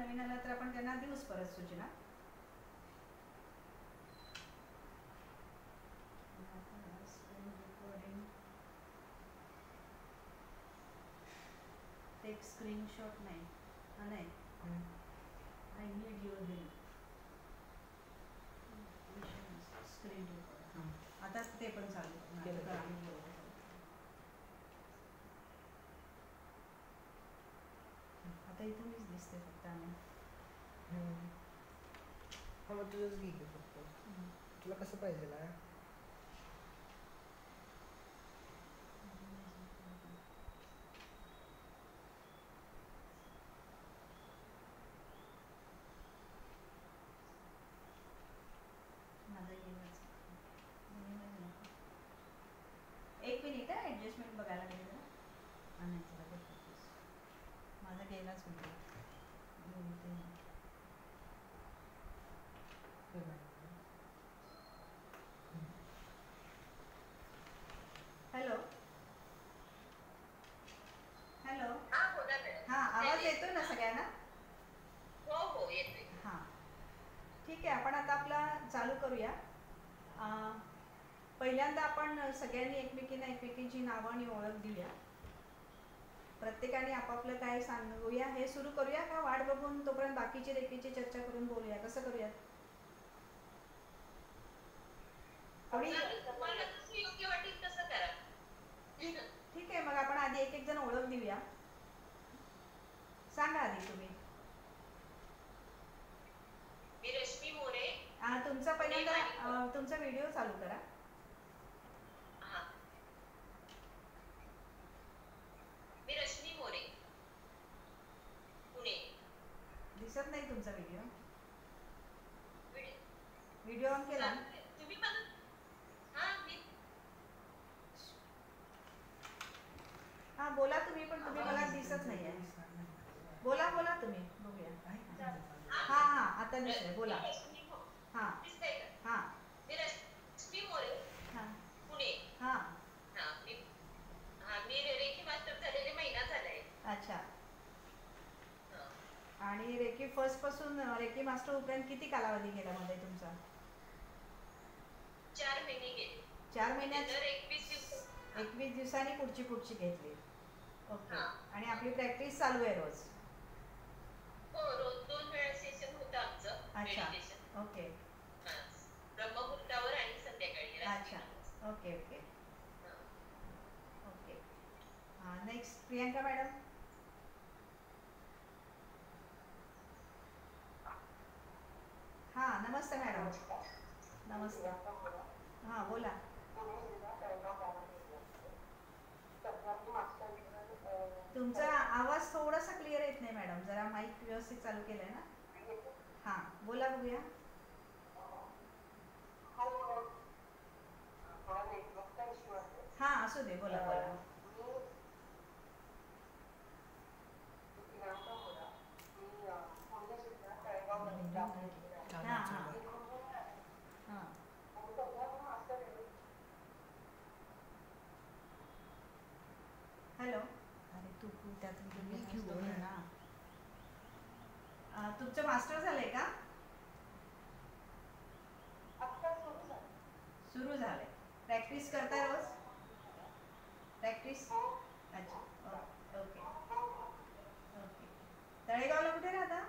नवीन आलं तर आपण त्यांना देऊच परत सूचना. टेक स्क्रीनशॉट नाही. नाही, I need your help. Screen record. आता ते पण चालू करा. आता इथं मीच दिसते फक्त. आणि मग तुझंच घे फक्त. तुला कसं पाहिजे ना? माझा गेलाच. एक मिनिट आहे, ॲडजस्टमेंट बघायला लागेल जरा. नाही चला माझा गेलाच म्हणजे हॅलो हॅलो. हां, आवाज येतोय ना सगळ्यांना? हो येतोय. हां, ठीक आहे. आपण आता आपला चालू करूया. पहिल्यांदा आपण सगळ्यांनी एकमेकींची नावं आणि ओळख देऊया. प्रत्येकाने आपापलं काय सांगूया हे सुरू करूया का वाट बघून तोपर्यंत बाकीची रेकीची चर्चा करून बोलूया? कसं करूयात? तुम्हाला जसं योग्य वाटेल तसं करा. ठीक आहे, मग आपण आधी एक जण ओळख देऊया. सांगा आधी तुम्ही. मी रश्मी मोरे. तुमचा पहिल्यांदा तुमचा व्हिडिओ चालू करा. मी रश्मी मोरे, पुणे. दिसत नाही तुमचा व्हिडिओ. व्हिडिओ ऑन केला? तुम्ही मला हां बोला तुम्ही, पण तुम्ही मला दिसत नाही आहे. बोला बोला तुम्ही, बघूया. हां हां आता दिसतंय, बोला. हां हां. मी रश्मी मोरे, हां पुणे. हां. मी रेकी मास्टर झालेले महिना झालाय. अच्छा. आणि रेकी फर्स्ट पासून रेकी मास्टर उपरांत किती कालावधी गेला मध्ये तुमचा? 4 महिने गेले. 4 महिन्यात 21 दिवसांनी पुढची घेतली. ओके. आणि आपली प्रॅक्टिस चालू आहे रोज? हो, रोज 2 वेळा सेशन होतं आमचं मेडिटेशन. ओके. ब्रह्ममुहूर्तावर आणि संध्याकाळी. अच्छा. Okay okay okay. Next Priyanka madam. हां नमस्ते मॅडम. नमस्ते. हां बोला. तुमचा आवाज थोडासा क्लिअर येत नाही मॅडम. जरा माईक व्यवस्थित चालू केलंय ना? हां बोला बघूया. हां असू दे, बोला बोला. हॅलो. अरे तू त्यातून तुम्ही घेऊ ना. तुमचं मास्टर झालंय का? सुरू झालंय. प्रॅक्टिस करताय रोज? प्रॅक्टिस? अच्छा. Okay okay. तळेगावला कुठे राहता?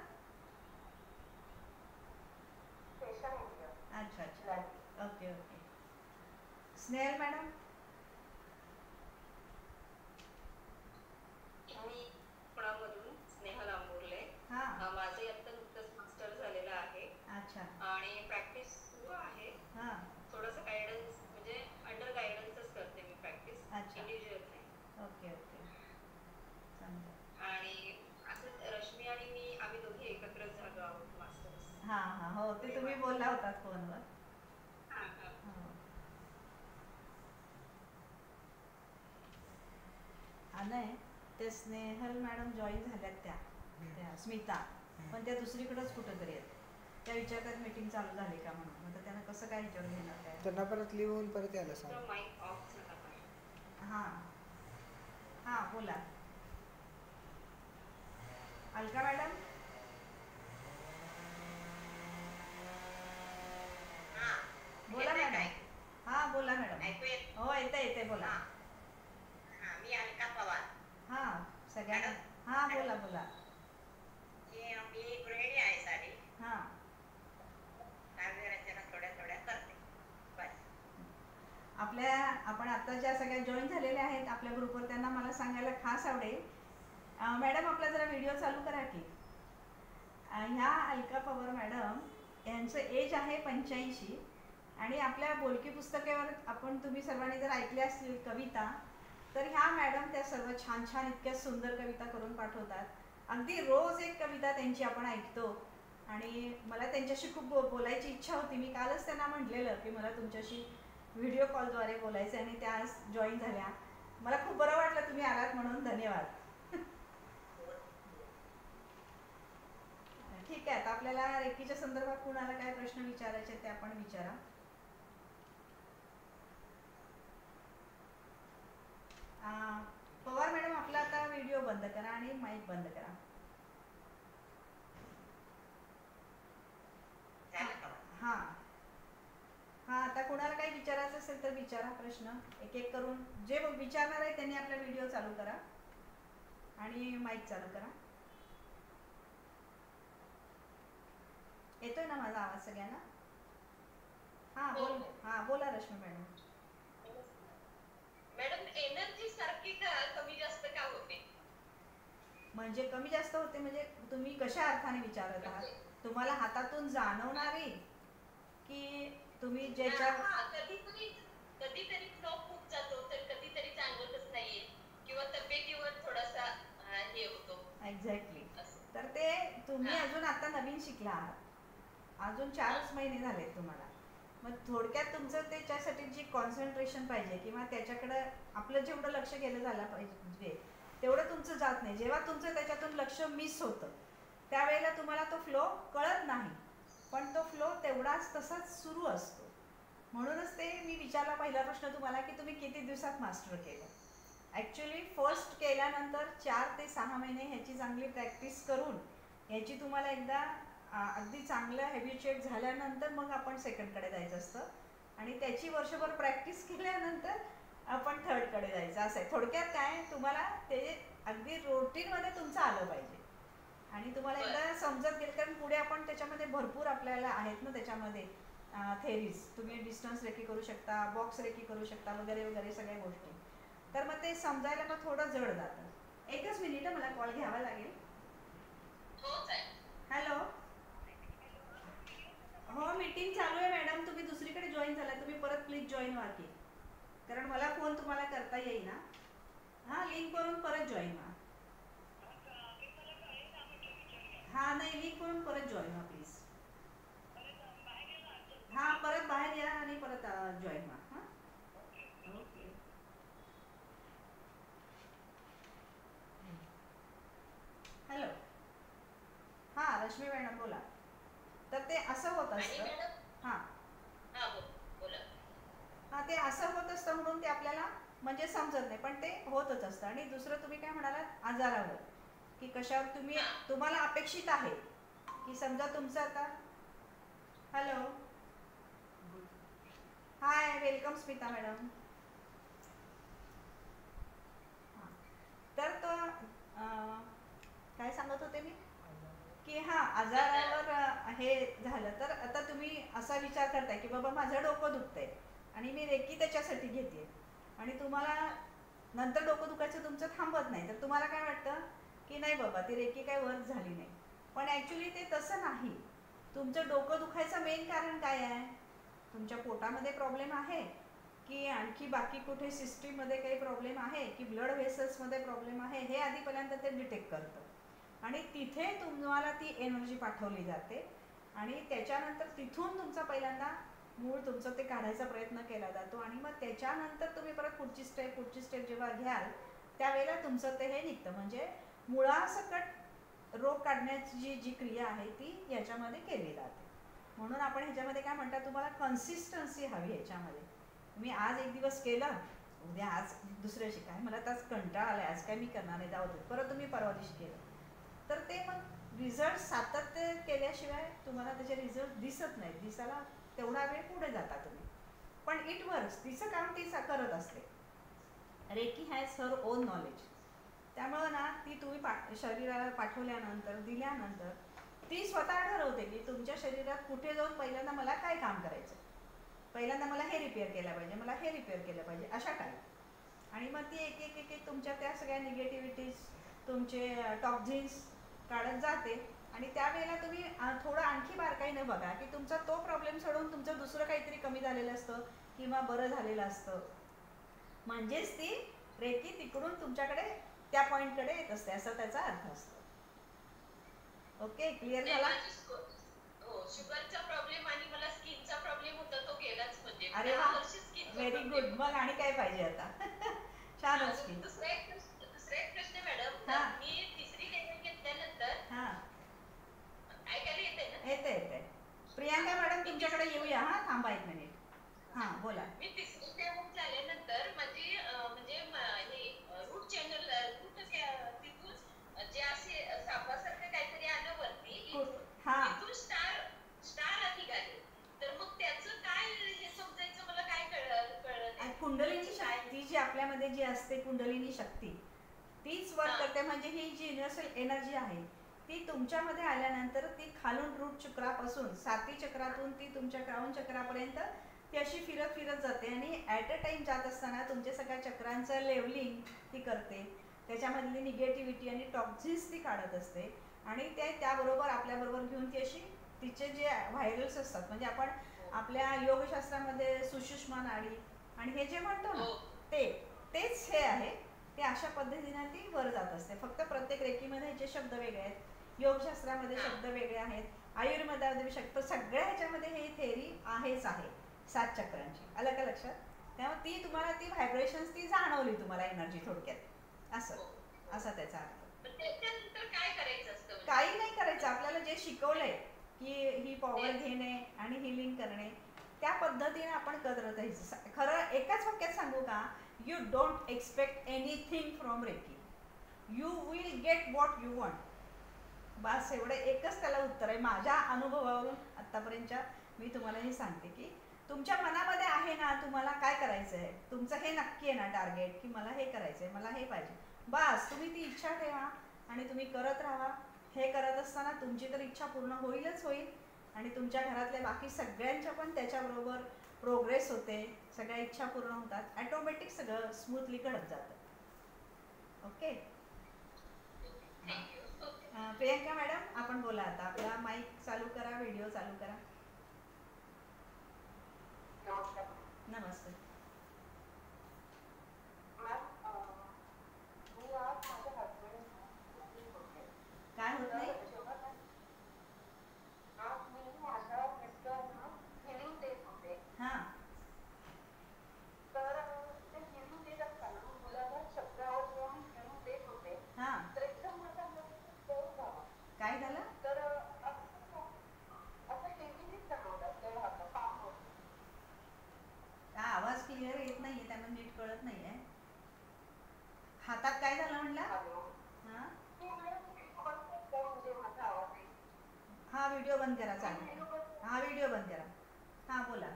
अच्छा अच्छा. Okay okay. स्नेहल मॅडम. मी पुण्यामधून स्नेहल आंबोर्ले. माझे आता नुकतंच मास्टर झालेलं आहे. अच्छा. आणि प्रॅक्टिस सुरू आहे. थोडंसं गायडन्स म्हणजे अंडर गायडन्सच करते मी प्रॅक्टिस. इंडिव्हिज्युअल नाही. ओके ओके चांगलं. आणि असं रश्मी आणि मी आम्ही दोघी एकत्रच झालो आहोत मास्टर्स. हां हां हो, ते तुम्ही बोलला होतात फोनवर. नाही, ते स्नेहल मॅडम जॉईन झाल्यात त्या स्मिता, पण त्या दुसरीकडेच कुठंतरी आहेत. त्या विचारतात मीटिंग चालू झाली का म्हणून. आता त्यांना कसं काय विचारून घेणार काय? त्यांना परत लिहून परत यायला सांग. माईक ऑफ झाला पाहिजे. हां हां बोला. अलका मॅडम. चालू करा की. ह्या अलका पवार मॅडम यांचं एज आहे 85 आणि आपल्या बोलकी पुस्तकावर आपण तुम्ही सर्वांनी जर ऐकल्या असतील कविता, तर ह्या मॅडम त्या सर्व छान छान इतक्या सुंदर कविता करून पाठवतात. अगदी रोज एक कविता त्यांची आपण ऐकतो आणि मला त्यांच्याशी खूप बोलायची इच्छा होती. मी कालच त्यांना म्हटलेलं की मला तुमच्याशी व्हिडिओ कॉलद्वारे बोलायचं आणि त्या आज जॉईन झाल्या. मला खूप बरं वाटलं तुम्ही आलात म्हणून. धन्यवाद. ठीक आहे, आता आपल्याला रेकीच्या संदर्भात कुणाला काय प्रश्न विचारायचे ते आपण विचारा. पवार मॅडम आपला आता व्हिडिओ बंद करा आणि माईक बंद करा. हा हा, आता कुणाला काही विचारायचं असेल तर विचारा प्रश्न. एक एक करून जे विचारणार आहे त्यांनी आपला व्हिडिओ चालू करा आणि माईक चालू करा. येतोय ना माझा आवाज सगळ्यांना? हा बोल. हा बोला रश्मी मॅडम. मॅडम एनर्जी सारखी का कमी जास्त का होते? म्हणजे कमी जास्त होते म्हणजे तुम्ही कशा अर्थाने विचारत आहात? तुम्हाला हातातून जाणवणारी की तुम्ही ज्याच्या कधीतरी फ्लो खूप जातो तर कधीतरी जाणवतच नाहीये किंवा तब्येतीवर थोडासा हे होतो. एक्झॅक्टली. तर ते तुम्ही अजून आता नवीन शिकला आहात, अजून 4च महिने झालेत तुम्हाला. मग थोडक्यात तुमचं त्याच्यासाठी जी कॉन्सन्ट्रेशन पाहिजे किंवा त्याच्याकडे आपलं जेवढं लक्ष गेलं झालं पाहिजे तेवढं तुमचं जात नाही. जेव्हा तुमचं त्याच्यातून लक्ष मिस होतं त्यावेळेला तुम्हाला तो फ्लो कळत नाही, पण तो फ्लो तेवढाच तसाच सुरू असतो. म्हणूनच ते मी विचारला पहिला प्रश्न तुम्हाला की तुम्ही किती दिवसात मास्टर केलं. ॲक्च्युली फर्स्ट केल्यानंतर 4 ते 6 महिने ह्याची चांगली प्रॅक्टिस करून ह्याची तुम्हाला एकदा अगदी चांगलं हॅबिच्युएट झाल्यानंतर मग आपण सेकंडकडे जायचं असतं आणि त्याची वर्षभर प्रॅक्टिस केल्यानंतर आपण थर्डकडे जायचं. असं आहे थोडक्यात. काय तुम्हाला ते अगदी रुटीनमध्ये तुमचं आलं पाहिजे आणि तुम्हाला एकदा समजत गेलं, कारण पुढे आपण त्याच्यामध्ये भरपूर आपल्याला आहेत ना त्याच्यामध्ये थेरीज. तुम्ही डिस्टन्स रेकी करू शकता, बॉक्स रेकी करू शकता वगैरे वगैरे सगळ्या गोष्टी. तर मग ते समजायला मग थोडं जड जातं. एकच मिनिट मला कॉल घ्यावा लागेल. हॅलो. हो मीटिंग चालू आहे मॅडम, तुम्ही दुसरीकडे जॉईन झाला, तुम्ही परत प्लीज जॉईन व्हा की, कारण मला फोन तुम्हाला करता येईल ना. हां लिंक करून परत जॉईन व्हा. हां नाही लिंक करून परत जॉईन व्हा प्लीज. हां परत बाहेर या आणि परत जॉईन व्हा. हां ओके. हॅलो. हां रश्मी मॅडम बोला. तर ते असं होत असतं. हां हां ते असं होत असतं म्हणून ते आपल्याला म्हणजे समजत नाही, पण ते होतच असतं. आणि दुसरं तुम्ही काय म्हणालात आजारावर की कशावर तुम्हाला अपेक्षित आहे की समजा तुमचं आता. Hello. Hi welcome Smita madam. तर तो काय सांगत होते मी की हां आजारावर हे झालं तर आता तुम्ही असा विचार करताय की बाबा माझं डोकं दुखतंय आणि मी रेकी त्याच्यासाठी घेते आणि तुम्हाला नंतर डोकं दुखायचं तुमचं थांबत नाही, तर तुम्हाला काय वाटतं की नाही बाबा ती रेकी काय वर्क झाली नाही. पण ॲक्च्युली ते तसं नाही. तुमचं डोकं दुखायचं मेन कारण काय आहे? तुमच्या पोटामध्ये प्रॉब्लेम आहे की आणखी बाकी कुठे सिस्टीममध्ये काही प्रॉब्लेम आहे की ब्लड व्हेसल्समध्ये प्रॉब्लेम आहे, हे आधी पहिल्यांदा ते डिटेक्ट करतं आणि तिथे तुम्हाला ती एनर्जी पाठवली जाते आणि त्याच्यानंतर तिथून तुमचा पहिल्यांदा मूळ तुमचं ते काढायचा प्रयत्न केला जातो आणि मग त्याच्यानंतर तुम्ही परत पुढची स्टेप जेव्हा घ्याल त्यावेळेला तुमचं ते हे निघतं. म्हणजे मुळासकट रोग काढण्याची जी क्रिया आहे ती याच्यामध्ये केली जाते. म्हणून आपण ह्याच्यामध्ये काय म्हणतात तुम्हाला कन्सिस्टन्सी हवी ह्याच्यामध्ये. तुम्ही आज एक दिवस केलं, उद्या आज दुसऱ्या दिवशी काय मला तास कंटाळा आलाय आज काय मी करणार नाही जाऊ दे, परत तुम्ही परवा दिवशी केलं, तर ते मग रिझल्ट सातत्य केल्याशिवाय तुम्हाला त्याचे रिझल्ट दिसत नाही. दिसायला तेवढा वेळ पुढे जाता तुम्ही, पण इट वर्क्स. तिचं काम ती करत असते. Reiki has her own knowledge. त्यामुळं ना ती तुम्ही शरीराला पाठवल्यानंतर दिल्यानंतर ती स्वतः ठरवते की तुमच्या शरीरात कुठे जाऊन पहिल्यांदा मला काय काम करायचं, पहिल्यांदा मला हे रिपेअर केलं पाहिजे, मला हे रिपेअर केलं पाहिजे, अशा काही. आणि मग ती एक एक एक एक तुमच्या त्या सगळ्या निगेटिव्हिटीज, तुमचे टॉक्झिन्स काढत जाते. आणि त्यावेळेला तुम्ही थोडं आणखी बारकाईनं बघा की तुमचा तो प्रॉब्लेम सोडून तुमचं दुसरं काहीतरी कमी झालेलं असतं किंवा बरं झालेलं असतं. म्हणजेच ती रेकी तिकडून तुमच्याकडे त्या पॉइंटकडे येत असते, असा त्याचा अर्थ असतो. ओके, क्लिअर झाला? शुगरचा प्रॉब्लेम आणि मला स्किनचा प्रॉब्लेम होता तो गेलाच. म्हणजे अरे वा, व्हेरी गुड. मग आणि काय पाहिजे आता? छानच की. दुसरा एक प्रश्न मॅडम, मी तिसरी लेवल घेतल्यानंतर ऐकायला येते ना? येते. प्रियांका मॅडम तुमच्याकडे येऊया. हा, थांबा 1 मिनिट. हा, बोला. मी तिसरी लेवल झाल्यानंतर माझी म्हणजे हे रूट चॅनल तिथून जे असे सापासारखं काहीतरी आलं वरती, तिथून स्टार निघाले. तर मग त्याचं काय हे समजायचं, मला काय कळलं नाही. कुंडलिनी शक्ती जी आपल्यामध्ये जी असते, कुंडलिनी शक्ती तीच वर्क करते. म्हणजे ही जी युनिव्हर्सल एनर्जी आहे ती तुमच्यामध्ये आल्यानंतर ती खालून रूट चक्रापासून 7 चक्रातून ती तुमच्या क्राउन चक्रापर्यंत ती अशी फिरत जाते. आणि ॲट अ टाइम जात असताना तुमच्या सगळ्या चक्रांचं लेवलिंग ती करते. त्याच्यामधली निगेटिव्हिटी आणि टॉक्झिन्स ती काढत असते. आणि ते त्याबरोबर आपल्याबरोबर घेऊन ती अशी तिचे जे व्हायरल्स असतात, म्हणजे आपण आपल्या योगशास्त्रामध्ये सुषुम्ना नाडी आणि हे जे म्हणतो ना तेच हे आहे. ते अशा पद्धतीने ती वर जात असते. फक्त प्रत्येक रेकीमध्ये ह्याचे शब्द वेगळे आहेत, योगशास्त्रामध्ये शब्द वेगळे आहेत, आयुर्वेदामध्ये शब्द, सगळ्या ह्याच्यामध्ये हे थेअरी आहेच आहे 7 चक्रांची. आलं का लक्षात? त्यामुळे ती तुम्हाला ती व्हायब्रेशन्स ती जाणवली तुम्हाला एनर्जी थोडक्यात, असा त्याचा अर्थ. काय करायचं असतं? काही नाही करायचं. आपल्याला जे शिकवलंय की ही पॉवर घेणे आणि हिलिंग करणे, त्या पद्धतीने आपण करत राहायचं. खरं एकाच वाक्यात सांगू का, you don't expect anything from reiki, you will get what you want. बस एवढं एकच त्याला उत्तर आहे. माझ्या अनुभवावरून आत्तापर्यंतच्या मी तुम्हाला हे सांगते की तुमच्या मनामध्ये आहे ना, तुम्हाला काय करायचं आहे, तुमचं हे नक्की आहे ना टार्गेट, की मला हे करायचं आहे, मला हे पाहिजे. बस तुम्ही ती इच्छा ठेवा आणि तुम्ही करत राहा. हे करत असताना तुमची तर इच्छा पूर्ण होईलच होईल आणि तुमच्या घरातल्या बाकी सगळ्यांच्या पण त्याच्याबरोबर प्रोग्रेस होते, सगळ्या इच्छा पूर्ण होतात, ॲटोमॅटिक सगळं स्मूथली घडत जातं. ओके, प्रियंका मॅडम आपण बोला आता. आपला माईक चालू करा, व्हिडिओ चालू करा. नमस्ते. काय होत नाही? हां, हां, काय झालं? आवाज क्लिअर येत नाहीये, त्यामुळे नीट कळत नाहीये. हातात काय झालं म्हणला? हां, हा व्हिडिओ बंद करा. चालेल. हा व्हिडिओ बंद करा. हां, बोला.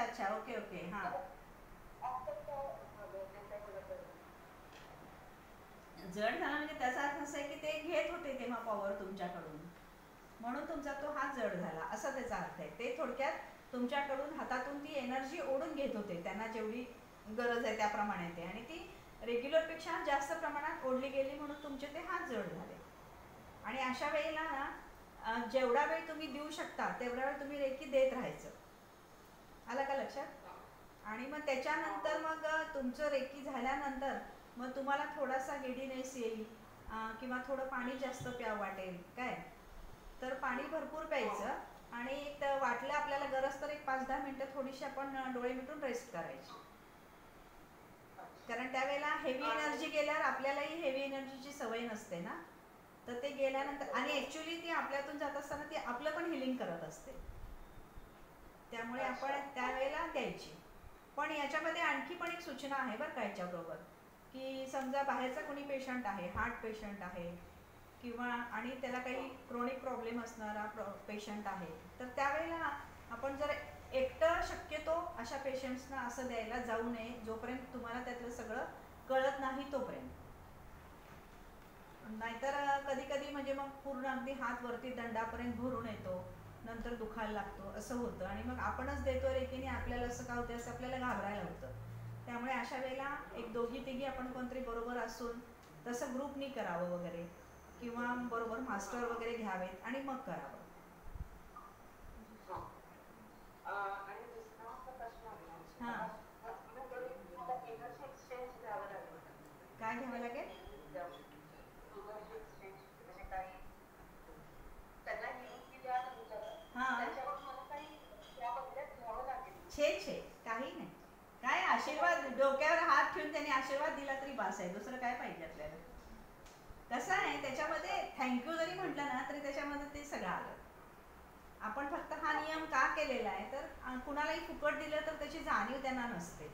अच्छा, ओके. हां, जड झाला म्हणजे त्याचा अर्थ असा आहे की ते घेत होते तेव्हा पॉवर तुमच्याकडून, म्हणून तुमचा तो हात जड झाला, असा त्याचा अर्थ आहे. ते थोडक्यात तुमच्याकडून हातातून ती एनर्जी ओढून घेत होते, त्यांना जेवढी गरज आहे त्याप्रमाणे ते, आणि ती रेग्युलरपेक्षा जास्त प्रमाणात ओढली गेली म्हणून तुमचे ते हात जड झाले. आणि अशा वेळेला ना जेवढा वेळ तुम्ही देऊ शकता तेवढा वेळ तुम्ही रेकी देत राहायचं. आलं का लक्षात? आणि मग त्याच्यानंतर मग तुमचं रेकी झाल्यानंतर मग तुम्हाला थोडासा गिडीनेस येईल किंवा थोडं पाणी जास्त प्यावं वाटेल. काय तर पाणी भरपूर प्यायचं आणि एक वाटलं आपल्याला गरज तर एक 5-10 मिनटं थोडीशी आपण डोळे मिटून रेस्ट करायची. कारण त्यावेळेला हेवी एनर्जी गेल्यावर आपल्यालाही हेवी एनर्जीची सवय नसते ना, तर ते गेल्यानंतर आणि ॲक्च्युली ती आपल्यातून जात असताना ती आपलं पण हिलिंग करत असते. त्यामुळे आपण त्यावेळेला द्यायची. पण याच्यामध्ये आणखी पण एक सूचना आहे बरं का याच्याबरोबर, की समजा बाहेरचा कोणी पेशंट आहे, हार्ट पेशंट आहे किंवा आणि त्याला काही क्रोनिक प्रॉब्लेम असणारा पेशंट आहे, तर त्यावेळेला आपण जर एकटं शक्यतो अशा पेशंट्सना असं द्यायला जाऊ नये जोपर्यंत तुम्हाला त्यातलं सगळं कळत नाही तोपर्यंत. नाहीतर कधी कधी म्हणजे मग पूर्ण अगदी हात वरती दंडापर्यंत भरून येतो नंतर दुखायला लागतो असं होतं आणि मग आपणच देतो रेकीने आपल्याला असं का होतं असं आपल्याला घाबरायला होतं. त्यामुळे अशा वेळेला एक दोघी तिघी आपण कोणतरी बरोबर असून तसं ग्रुपनी करावं वगैरे किंवा बरोबर मास्टर वगैरे घ्यावेत आणि मग करावं. आणि दुसरा असा प्रश्न आहे हां, एनर्जी एक्सचेंज घ्यावं लागेल. काय घ्यावं लागेल? एनर्जी एक्सचेंज म्हणजे काही त्यांना हिलिंग दिली आहे तुमच्याकडे, हां, त्याच्यावर मला काही त्या बदल्यात घ्यावं लागेल. छे काही नाही. काय आशीर्वाद डोक्यावर हात ठेवून त्यांनी आशीर्वाद दिला तरी बास आहे. दुसरं काय पाहिजे आपल्याला? कसं आहे त्याच्यामध्ये थँक्यू जरी म्हटलं ना तरी त्याच्यामध्ये ते सगळं आलं. आपण फक्त हा नियम का केलेला आहे तर कुणालाही फुकट दिलं तर त्याची जाणीव त्यांना नसते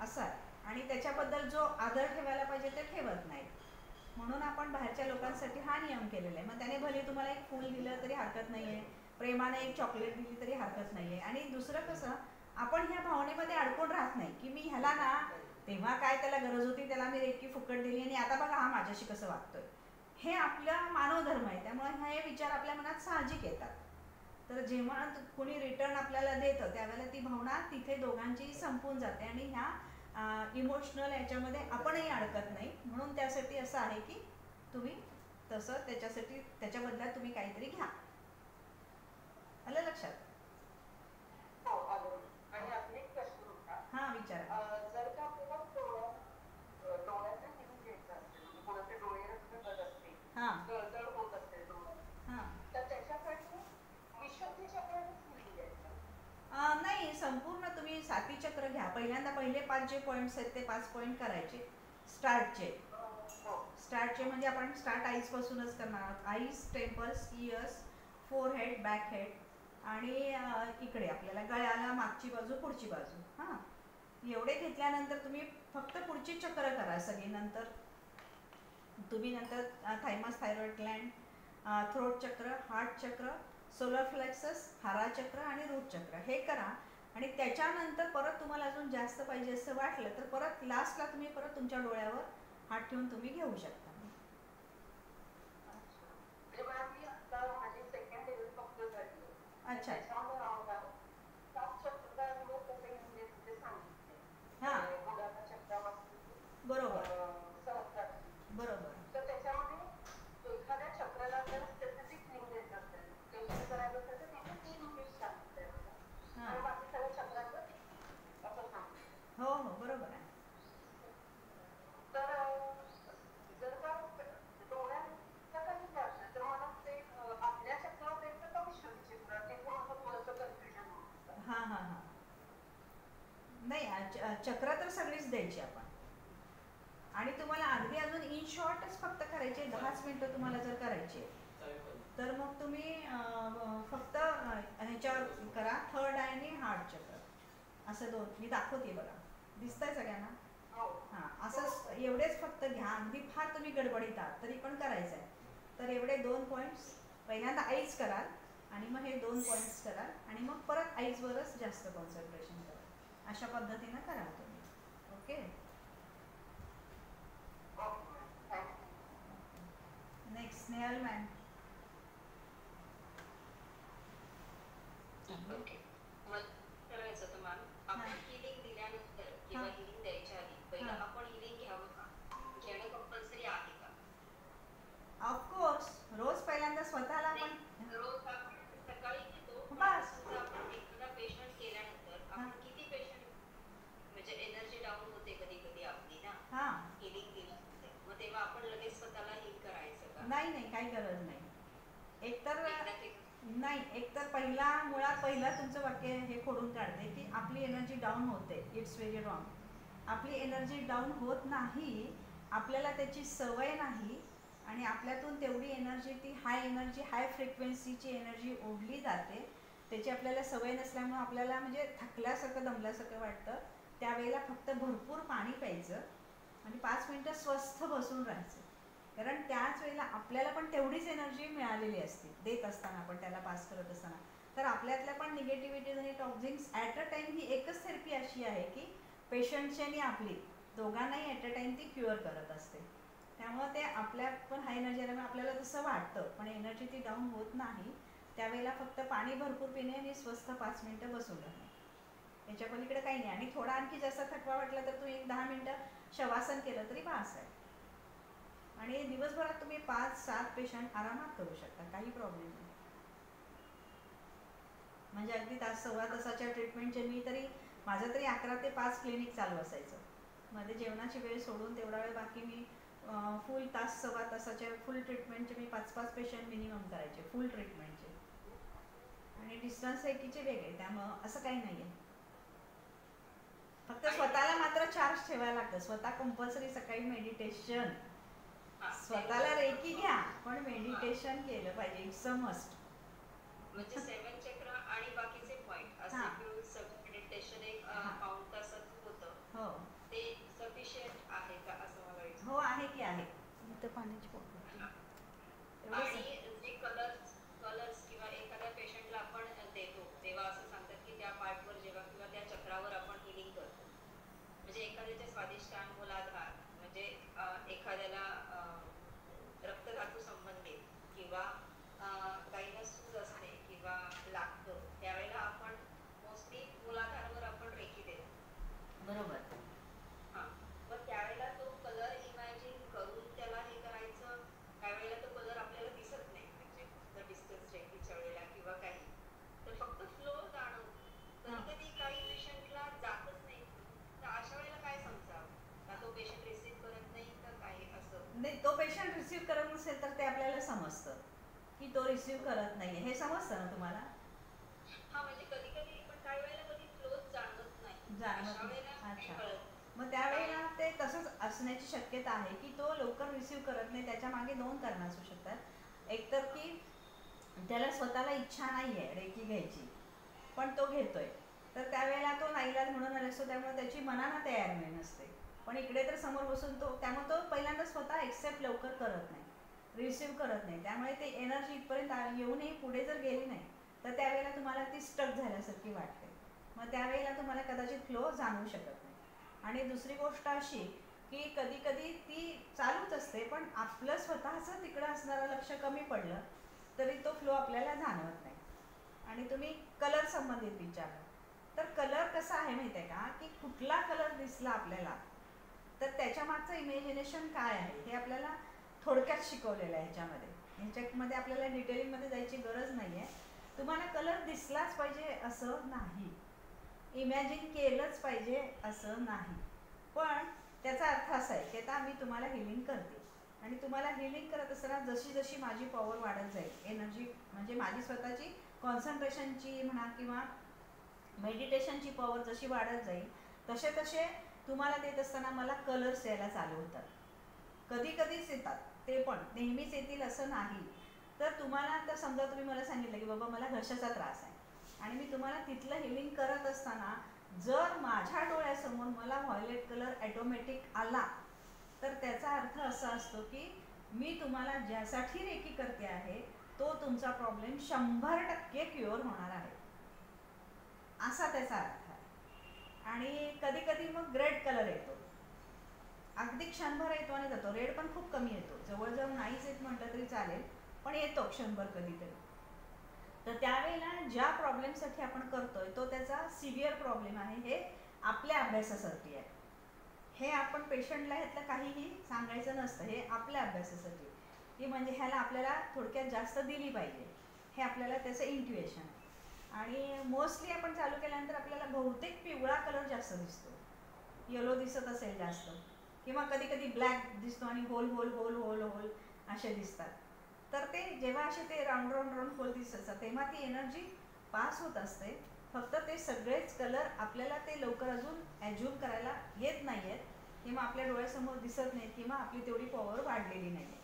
असं आहे. आणि त्याच्याबद्दल जो आदर ठेवायला पाहिजे ते ठेवत नाही. म्हणून आपण बाहेरच्या लोकांसाठी हा नियम केलेला आहे. मग त्याने भले तुम्हाला एक फूल दिलं तरी हरकत नाही आहे, प्रेमाने एक चॉकलेट दिली तरी हरकत नाही आहे. आणि दुसरं कसं आपण ह्या भावनेमध्ये अडकून राहत नाही की मी ह्याला ना तेव्हा काय त्याला गरज होती त्याला मी रेकी फुकट दिली आणि आता बघा हा माझ्याशी कसं वागतोय. हे आपला मानवधर्म आहे. त्यामुळे हे विचार आपल्या मनात साहजिक येतात. तर जेव्हा कोणी रिटर्न आपल्याला देतं त्यावेळेला ती भावना तिथे दोघांचीही संपून जाते आणि ह्या इमोशनल याच्यामध्ये आपणही अडकत नाही. म्हणून त्यासाठी असं आहे की तुम्ही तसं त्याच्यासाठी त्याच्या बदल्यात तुम्ही काहीतरी घ्या. आलं लक्षात? हो आलं. आणि अजून एक प्रश्न होता. हां, विचारा. जर का आपल्याला डोळ्याचं हिलिंग घ्यायचं असेल, कोणाचे डोळे रखरखत असतील, हां, जळजळ होत असेल डोळ्यात, हां. तर त्याच्यासाठी विशुद्धी चक्रानेच हिलिंग घ्यायचं. नाही, संपूर्ण तुम्ही साती चक्र घ्या. पहिल्यांदा पहिले 5 जे पॉईंट्स आहेत ते 5 पॉईंट करायचे स्टार्टचे. स्टार्टचे म्हणजे आपण स्टार्ट आईजपासूनच करणार आहोत. Eyes, temples, years, forehead, back head आणि इकडे आपल्याला गळ्याला मागची बाजू पुढची बाजू. हां, एवढे घेतल्यानंतर तुम्ही फक्त पुढची चक्र करा सगळी. नंतर तुम्ही नंतर थायमस, थायरॉइड ग्लँड, थ्रोट चक्र, हार्ट चक्र, सोलर फ्लेक्सस, हारा चक्र आणि रूट चक्र हे करा. आणि त्याच्यानंतर परत तुम्हाला अजून जास्त पाहिजे असं वाटलं तर परत लास्टला तुम्ही परत तुमच्या डोळ्यावर हात ठेवून तुम्ही घेऊ शकता. अच्छा, हां, बरोबर बरोबर. तर त्याच्यामध्ये एखाद्या चक्राला जर स्पेसिफिक लिंक द्यायचं असेल, टेन्शन करायचं असेल तर तिथे 3 युनिट्स सांगितले हां, आणि बाकी सगळ्या चक्राचं असं सांगितलं. हो हो बरोबर आहे. तर जर का डोळ्यांचा काही असेल तर मला ते आपल्या चक्रावर द्यायचं का विश्वची चक्र, ते पण असं थोडंसं कन्फ्युजन होतं. हां हां हां, नाही चक्र तर सगळीच द्यायची आपण. आणि तुम्हाला अगदी अजून इन शॉर्टच फक्त करायचे 10च मिनटं तुम्हाला जर करायचे तर मग तुम्ही फक्त ह्याच्यावर करा, थर्ड आय आणि हार्ट चक्र असं दोन. मी दाखवते बघा, दिसतंय सगळ्यांना? हां, असं एवढेच फक्त घ्या. अगदी फार तुम्ही गडबडीत आहात तरी पण करायचं आहे. तर एवढे 2 पॉईंट्स पहिल्यांदा आईज कराल आणि मग हे 2 पॉईंट्स कराल आणि मग परत आईजवरच जास्त कॉन्सन्ट्रेशन कराल. अशा पद्धतीनं करा तुम्ही. Okay, next Snehal ma'am. Okay, मला करायचं होतं मॅम, आपण हिलिंग दिल्यानंतर किंवा हिलिंग द्यायच्या आधी पहिलं आपण हिलिंग घ्यावं का, घेणं कंपल्सरी आहे का? ऑफकोर्स रोज पहिल्यांदा स्वतःला आपण रोज आपण सकाळी घेतो. बस. समजा आपण एखादा पेशंट केल्यानंतर आपण किती पेशंट म्हणजे एनर्जी डाऊन होते कधी कधी आपली ना, हां, हिलिंग दिली मग तेव्हा आपण लगेच स्वतःला हिल करायचं का? नाही काही गरज नाही. एकतर एकदा ते नाही, एकतर मुळात पहिला तुमचं वाक्य हे खोडून काढते की आपली एनर्जी डाऊन होते. It's very wrong. आपली एनर्जी डाऊन होत नाही, आपल्याला त्याची सवय नाही आणि आपल्यातून तेवढी एनर्जी, ती हाय एनर्जी, हाय फ्रिक्वेन्सीची एनर्जी ओढली जाते. त्याची आपल्याला सवय नसल्यामुळं आपल्याला म्हणजे थकल्यासारखं दमल्यासारखं वाटतं. त्यावेळेला फक्त भरपूर पाणी प्यायचं आणि 5 मिनटं स्वस्थ बसून राहायचं. कारण त्याच वेळेला आपल्याला पण तेवढीच एनर्जी मिळालेली असते देत असताना, आपण त्याला पास करत असताना. तर आपल्यातल्या पण निगेटिव्हिटीज आणि टॉक्झिन्स ॲट अ टाईम ही एकच थेरपी अशी आहे की पेशंटची आणि आपली दोघांनाही ॲट अ टाईम ती क्युअर करत असते. त्यामुळं ते आपल्यात पण हाय एनर्जी आल्यामुळे आपल्याला तसं वाटतं पण एनर्जी ती डाऊन होत नाही. त्यावेळेला फक्त पाणी भरपूर पिणे आणि स्वस्थ 5 मिनिटं बसून राहणे, याच्या पलीकडे काही नाही. आणि थोडा आणखी जास्त थकवा वाटला तर तुम्ही 10 मिनिटं शवासन केलं तरी बास आहे. आणि दिवसभरात तुम्ही 5-7 पेशंट आरामात करू शकता, काही प्रॉब्लेम नाही. म्हणजे अगदी तास सव्वा तासाच्या ट्रीटमेंटचे मी तरी माझं तरी 11 ते 5 क्लिनिक चालू असायचं. मध्ये जेवणाची वेळ सोडून तेवढा वेळ बाकी मी फुल तास सव्वा तासाच्या फुल ट्रीटमेंटचे मी 5-5 पेशंट मिनिमम करायचे फुल ट्रीटमेंटचे. आणि डिस्टन्स एकीचे वेगळे, त्यामुळं असं काही नाही आहे. फक्त स्वतःला मात्र चार्ज ठेवायला लागतं. स्वतः कंपल्सरी सकाळी मेडिटेशन, स्वतःला रेकी घ्या पण मेडिटेशन केलं पाहिजे, इट्स अ मस्ट. म्हणजे 7 चक्र आणि बाकीचे पॉइंट असे मिळून सगळं मेडिटेशन एक पाऊण तासात होतं. हो ते सफिशियंट आहे का असं मला विचारायचं. हो आहे की आहे. इथं पाण्याची बॉटल. आणि जे कलर्स किंवा एखाद्या पेशंटला आपण देतो तेव्हा असं सांगतात की त्या पार्टवर जेव्हा किंवा त्या चक्रावर आपण हिलिंग करतो. म्हणजे एखाद्याच्या स्वादिष्टान मूलाधार, म्हणजे एखाद्याला रक्तधातू संबंधित किंवा काहींना सूज असते किंवा लागतं, त्यावेळेला आपण मोस्टली मूलाधारवर आपण रेकी देतो. बरोबर. हां, मग त्यावेळेला तो कलर इमॅजिन करून त्याला हे करायचं. त्यावेळेला तो कलर आपल्याला दिसत नाही, म्हणजे फक्त डिस्टन्स रेकीच्या वेळेला किंवा काही, तर फक्त फ्लो जाणवतो. कधी कधी काही पेशंटला जातच नाही, तर अशा वेळेला काय समजावं? का तो पेशंट रिसीव्ह करत नाही का काही असं? नाही, तो पेशंट रिसीव्ह करत नसेल तर ते आपल्याला समजतं की तो रिसीव्ह करत नाहीये, हे समजतं ना तुम्हाला? हा, म्हणजे कधी कधी पण काही वेळेला कधी फ्लोच जाणवत नाही. अशा वेळेला काय अच्छा, कळत? मग त्यावेळेला ते तसंच असण्याची शक्यता आहे की तो लवकर रिसीव्ह करत नाही. त्याच्या मागे 2 कारणं असू शकतात. एक तर की त्याला स्वतःला इच्छा नाही आहे रेकी घ्यायची पण तो घेतोय, तर त्यावेळेला तो नाईलाज म्हणून आला असतो, त्यामुळे त्याची मनानं तयारी नसते. पण इकडे तर समोर बसून तो, त्यामुळे तो पहिल्यांदा स्वतः एक्सेप्ट लवकर करत नाही, रिसीव्ह करत नाही. त्यामुळे ते एनर्जी इथपर्यंत येऊनही पुढे जर गेली नाही तर त्यावेळेला तुम्हाला ती स्टक झाल्यासारखी वाटते. मग त्यावेळेला तुम्हाला कदाचित फ्लो जाणवू शकत नाही. आणि दुसरी गोष्ट अशी की कधी कधी ती चालूच असते पण आपलं स्वतःचं तिकडं असणारं लक्ष कमी पडलं तरी तो फ्लो आपल्याला जाणवत नाही. आणि तुम्ही कलर संबंधित विचारलं तर कलर कसा आहे माहिती आहे का, की कुठला कलर दिसला आपल्याला तर त्याच्या मागचं इमॅजिनेशन काय आहे हे आपल्याला थोडक्यात शिकवलेलं आहे ह्याच्यामध्ये. ह्याच्यामध्ये आपल्याला डिटेलिंगमध्ये जायची गरज नाही आहे. तुम्हाला कलर दिसलाच पाहिजे असं नाही, इमॅजिन केलंच पाहिजे असं नाही. पण त्याचा अर्थ असा आहे की आता मी तुम्हाला हिलिंग करते आणि तुम्हाला हिलिंग करत असताना जशी जशी माझी पॉवर वाढत जाईल, एनर्जी म्हणजे माझी स्वतःची कॉन्सन्ट्रेशनची म्हणा किंवा मेडिटेशनची पॉवर जशी वाढत जाईल तसे तसे तुम्हाला देत असताना मला कलर्स यायला चालू होतात. कधी कधीच येतात, ते पण नेहमीच येतील असं नाही. तर तुम्हाला आता समजा तुम्ही मला सांगितलं की बाबा मला घशाचा त्रास आहे आणि मी तुम्हाला तिथलं हिलिंग करत असताना जर माझ्या डोळ्यासमोर मला व्हायोलेट कलर ॲटोमॅटिक आला तर त्याचा अर्थ असा असतो की मी तुम्हाला ज्यासाठी रेकी करते आहे तो तुमचा प्रॉब्लेम 100% क्युअर होणार आहे, असा त्याचा अर्थ आहे. आणि कधी कधी मग रेड कलर येतो, अगदी क्षणभर येतो आणि जातो. रेड पण खूप कमी येतो, जवळजवळ नाहीच येत म्हटलं तरी चालेल, पण येतो क्षणभर कधीतरी. तर त्यावेळेला ज्या प्रॉब्लेमसाठी आपण करतोय तो त्याचा सिव्हिअर प्रॉब्लेम आहे, हे आपल्या अभ्यासासाठी आहे. हे आपण पेशंटला ह्यातलं काहीही सांगायचं नसतं, हे आपल्या अभ्यासासाठी की म्हणजे ह्याला आपल्याला थोडक्यात जास्त दिली पाहिजे, हे आपल्याला त्याचं इंट्युएशन आहे. आणि मोस्टली आपण चालू केल्यानंतर आपल्याला बहुतेक पिवळा कलर जास्त दिसतो, येलो दिसत असेल जास्त, किंवा कधी कधी ब्लॅक दिसतो आणि hole hole hole hole hole असे दिसतात. तर ते जेव्हा असे ते राऊंड राऊंड राऊंड होल दिसत असतात तेव्हा ती एनर्जी पास होत असते. फक्त ते सगळेच कलर आपल्याला ते लवकर अजून ॲज्युम करायला येत नाही आहेत किंवा आपल्या डोळ्यासमोर दिसत नाहीत किंवा आपली तेवढी पॉवर वाढलेली नाही आहे,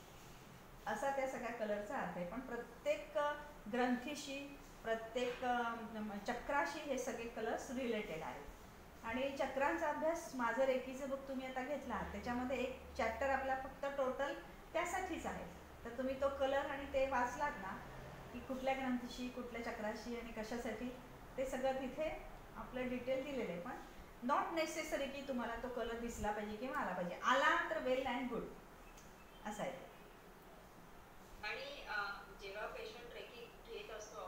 असा त्या सगळ्या कलरचा अर्थ आहे. पण प्रत्येक ग्रंथीशी प्रत्येक चक्राशी हे सगळे कलर्स रिलेटेड आहेत. आणि चक्रांचा अभ्यास माझं रेकीचं बुक तुम्ही आता घेतला त्याच्यामध्ये एक चॅप्टर आपला फक्त टोटल त्यासाठीच आहे. तर तुम्ही तो कलर आणि ते वाचलात ना की कुठल्या ग्रंथीशी कुठल्या चक्राशी आणि कशासाठी ते सगळं तिथे आपलं डिटेल दिलेलं आहे. पण नॉट नेसेसरी की तुम्हाला तो कलर दिसला पाहिजे किंवा आला पाहिजे, आला तर वेल अँड गुड असं आहे. आणि जेव्हा पेशंट रेकी घेत असतो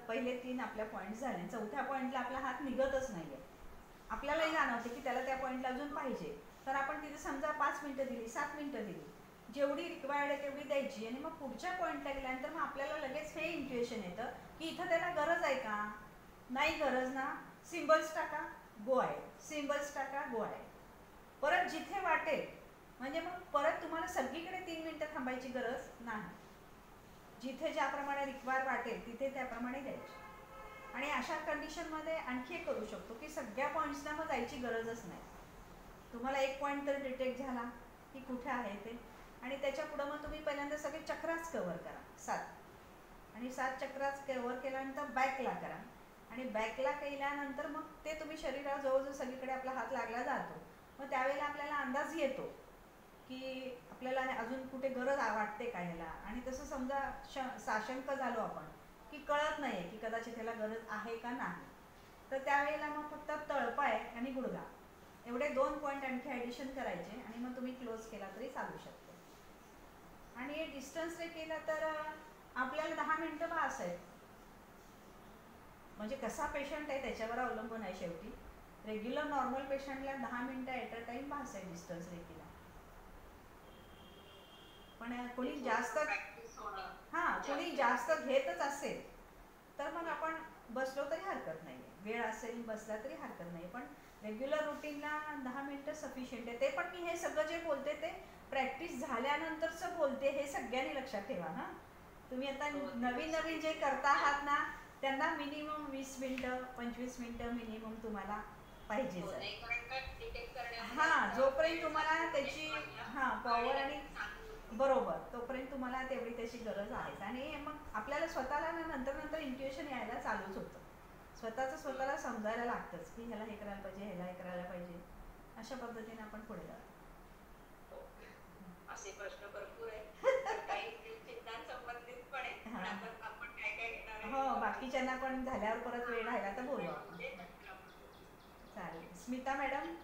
पहिले 3 आपल्या पॉईंट झाले, चौथ्या पॉईंटला आपला हात निघतच नाहीये. आपल्यालाही जाणवते की त्याला त्या पॉईंटला अजून पाहिजे, तर आपण तिथे समजा 5 मिनिटं दिली, 7 मिनिटं दिली, जेवढी रिक्वायर्ड आहे तेवढी द्यायची, आणि मग पुढच्या पॉईंटला गेल्यानंतर मग आपल्याला लगेच हे इंट्युएशन येतं की इथं त्याला गरज आहे का, नाही गरज ना, सिम्बल्स टाका, गो आहे, सिम्बल्स टाका, गो आहे. परत जिथे वाटेल, म्हणजे मग परत तुम्हाला सगळीकडे 3 मिनिटं थांबायची गरज नाही, जिथे ज्याप्रमाणे रिक्वायर वाटेल तिथे त्याप्रमाणे द्यायची. आणि अशा कंडिशनमध्ये आणखी एक करू शकतो की सगळ्या पॉईंट्सना मग जायची गरजच नाही. तुम्हाला एक पॉईंट तर डिटेक्ट झाला की कुठे आहे ते, आणि त्याच्या पुढं मग तुम्ही पहिल्यांदा सगळे चक्राच कव्हर करा, 7, आणि 7 चक्राच कव्हर केल्यानंतर बॅकला करा, आणि बॅकला केल्यानंतर मग ते तुम्ही शरीरात जवळजवळ सगळीकडे आपला हात लागला जातो. मग त्यावेळेला आपल्याला अंदाज येतो की आपल्याला अजून कुठे गरज वाटते का ह्याला, आणि तसं समजा साशंक झालो आपण की कळत नाहीये की कदाचित ह्याला गरज आहे का नाही, तर त्यावेळेला मग फक्त तळपाय आणि गुडघा एवढे 2 पॉईंट आणखी ॲडिशन करायचे, आणि मग तुम्ही क्लोज केला तरी चालू शकतो. आणि डिस्टन्स रे केला तर आपल्याला 10 मिनिटं बास आहे. म्हणजे कसा पेशंट आहे त्याच्यावर अवलंबून आहे शेवटी. रेग्युलर नॉर्मल पेशंटला 10 मिनिटं ॲट अ टाइम बास आहे डिस्टन्स रे केला. पण कोणी जास्त कोणी जास्त घेतच असेल तर मग आपण बसलो तरी हरकत नाही, वेळ असेल बसला तरी हरकत नाही, पण रेग्युलर रुटीनला 10 मिनिटं सफिशियंट आहे. ते पण मी हे सगळं जे बोलते ते प्रॅक्टिस झाल्यानंतरच बोलते, हे सगळ्यांनी लक्षात ठेवा. हां, तुम्ही आता नवीन नवीन जे करता आहात ना त्यांना मिनिमम 20 मिनिटं 25 मिनिटं मिनिमम तुम्हाला पाहिजेच आहे. हां, जोपर्यंत तुम्हाला त्याची पॉवर आणि बरोबर तोपर्यंत तुम्हाला तेवढी त्याची गरज आहेच. आणि मग आपल्याला स्वतःला ना नंतर इंट्युएशन यायला चालूच होतं, स्वतःला समजायला लागतंच की ह्याला हे करायला पाहिजे, ह्याला हे करायला पाहिजे. अशा पद्धतीने आपण पुढे जातो. असे प्रश्न भरपूर आहेत, काही चिंतांसंबंधित पण आहे, पण आपण काय काय घेणार आहे. हो, बाकीच्यांना पण झाल्यावर परत वेळ राहिला तर बोलू आपण. चालेल. स्मिता मॅडम,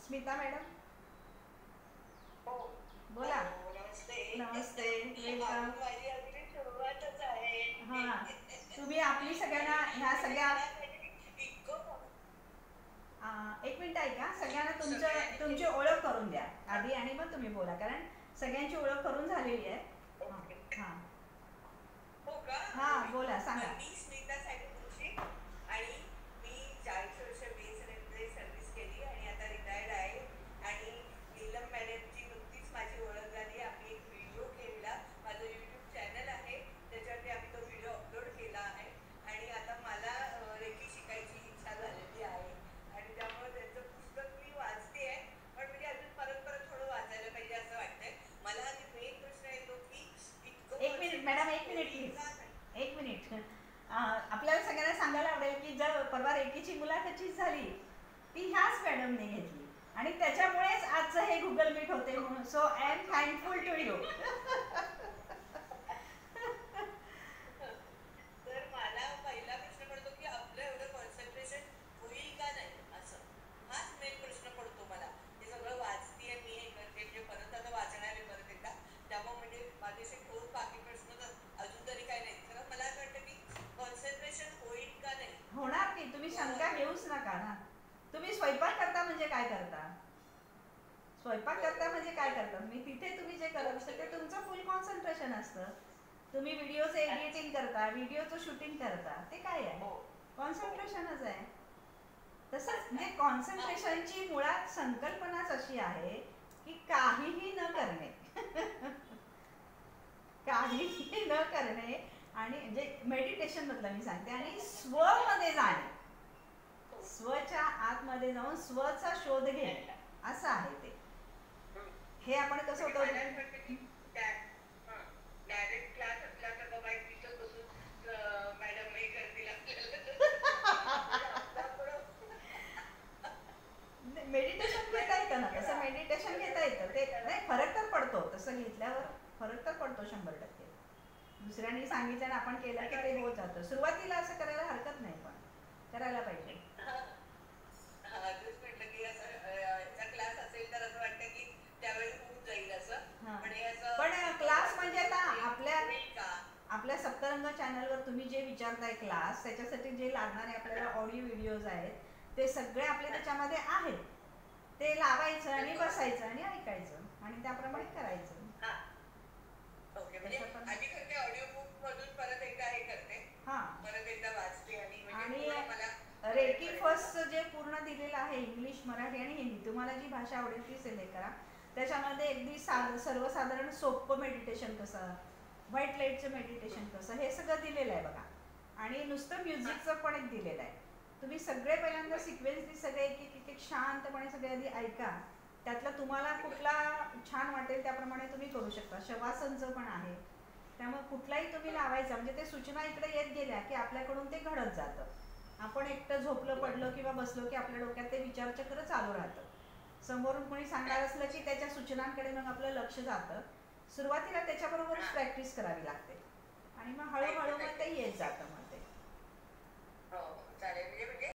स्मिता मॅडम बोला. नमस्ते, वेलकम. हां, तुम्ही आपली सगळ्यांना ह्या सगळ्या 1 मिनिट ऐका, सगळ्यांना तुमची ओळख करून द्या आधी आणि मग तुम्ही बोला, कारण सगळ्यांची ओळख करून झालेली आहे. हां बोला, सांगा. मी स्मिता साहेब तुळशी, आणि मी 40 वर्ष BSNL सर्व्हिस केली आणि आता रिटायर्ड आहे. आणि नीलम मॅडमची नुकतीच माझी ओळख झाली. आम्ही एक व्हिडिओ केला, माझं YouTube चॅनल आहे त्याच्यावरती आम्ही तो व्हिडिओ अपलोड केला आहे. आणि आता मला रेकी शिकायची इच्छा झालेली आहे, आणि त्यामुळे त्यांचं पुस्तक मी वाचते आहे, पण म्हणजे अजून परत थोडं वाचायला पाहिजे असं वाटतंय मला. आधी मेन प्रश्न येतो की इतकं 1 minute madam, 1 minute please, 1 minute. आपल्याला सगळ्यांना सांगायला आवडेल की जर परवा रेकीची मुलाखत झाली ती ह्याच मॅडमने घेतली, आणि त्याच्यामुळेच आजचं हे गुगल मीट होते म्हणून. So I am thankful to you. तर मला पहिला प्रश्न पडतो की आपलं एवढं कॉन्सन्ट्रेशन होईल का नाही, असं हाच मेन प्रश्न पडतो मला. हे सगळं वाचतीये मी, हे करते, म्हणजे परत आता वाचणार आहे परत एकदा, त्यामुळे म्हणजे माझ्याशी ठोस बाकी प्रश्न तर अजून तरी काय नाही. खरं मला असं वाटतं की कॉन्सन्ट्रेशन होईल का नाही. होणार की, तुम्ही शंका घेऊच नका ना. तुम्ही स्वयंपाक करता म्हणजे काय करता, स्वयंपाक करता म्हणजे काय करता, मी तिथे तुम्ही जे करत असता ते तुमचं फुल कॉन्सन्ट्रेशन असतं. तुम्ही व्हिडिओचं एडिटिंग करता, व्हिडिओचं शूटिंग करता, ते काय आहे, कॉन्सन्ट्रेशनच आहे. तसंच म्हणजे कॉन्सन्ट्रेशनची मुळात संकल्पनाच अशी आहे की काहीही न करणे. काहीही न करणे, आणि म्हणजे मेडिटेशन मधलं मी सांगते, आणि स्वमध्ये जाणे, स्वच्या आतमध्ये जाऊन स्वचा शोध घेणे, असं आहे ते. हे आपण कसं होतं, डायरेक्ट क्लास असला तर बाबा एक दिवस बसून मॅडम हे करतील मेडिटेशन घेता येतं ना, तसं मेडिटेशन घेता येतं. ते नाही, फरक तर पडतो, तसं घेतल्यावर फरक तर पडतो 100%. दुसऱ्यांनी सांगितलं आणि आपण केलं की ते होत जातं. सुरुवातीला असं करायला हरकत नाही, पण करायला पाहिजे. म्हटलं की असं क्लास असेल तर असं वाटतं की त्यावेळी होऊन जाईल असं, पण क्लास म्हणजे आता आपल्या चॅनलवर तुम्ही जे विचारताय क्लास त्याच्यासाठी जे लागणारे आपल्याला ऑडिओ व्हिडिओज आहेत ते सगळे आपले त्याच्यामध्ये आहेत. ते लावायचं आणि बसायचं आणि ऐकायचं आणि त्याप्रमाणे करायचं. ओके, म्हणजे आधी करते ऑडिओ बुक मधून परत एकदा हे करते, परत एकदा वाचते आणि मला रेकी फर्स्ट जे पूर्ण दिलेलं आहे इंग्लिश, मराठी आणि हिंदी, तुम्हाला जी भाषा आवडेल ती सिलेक्ट करा. त्याच्यामध्ये अगदी सर्वसाधारण सोपं मेडिटेशन कसं, व्हाईट लाईटचं मेडिटेशन कसं, हे सगळं दिलेलं आहे बघा. आणि नुसतं म्युझिकचं पण एक दिलेलं आहे. तुम्ही सगळे पहिल्यांदा सिक्वेन्सली सगळे एक एक शांतपणे सगळे आधी ऐका. त्यातलं तुम्हाला कुठला छान वाटेल त्याप्रमाणे तुम्ही करू शकता. शवासनचं पण आहे, त्यामुळे कुठलाही तुम्ही लावायचा, म्हणजे ते सूचना इकडे येत गेल्या की आपल्याकडून ते घडत जातं. आपण एकटं झोपलं पडलं किंवा बसलो की आपल्या डोक्यात ते विचारचक्र चालू राहतं. समोरून कोणी सांगायला असलं की त्याच्या सूचनांकडे मग आपलं लक्ष जातं. सुरुवातीला त्याच्याबरोबरच प्रॅक्टिस करावी लागते आणि मग हळूहळू मग ते येत जातं. मग ते चालेल. म्हणजे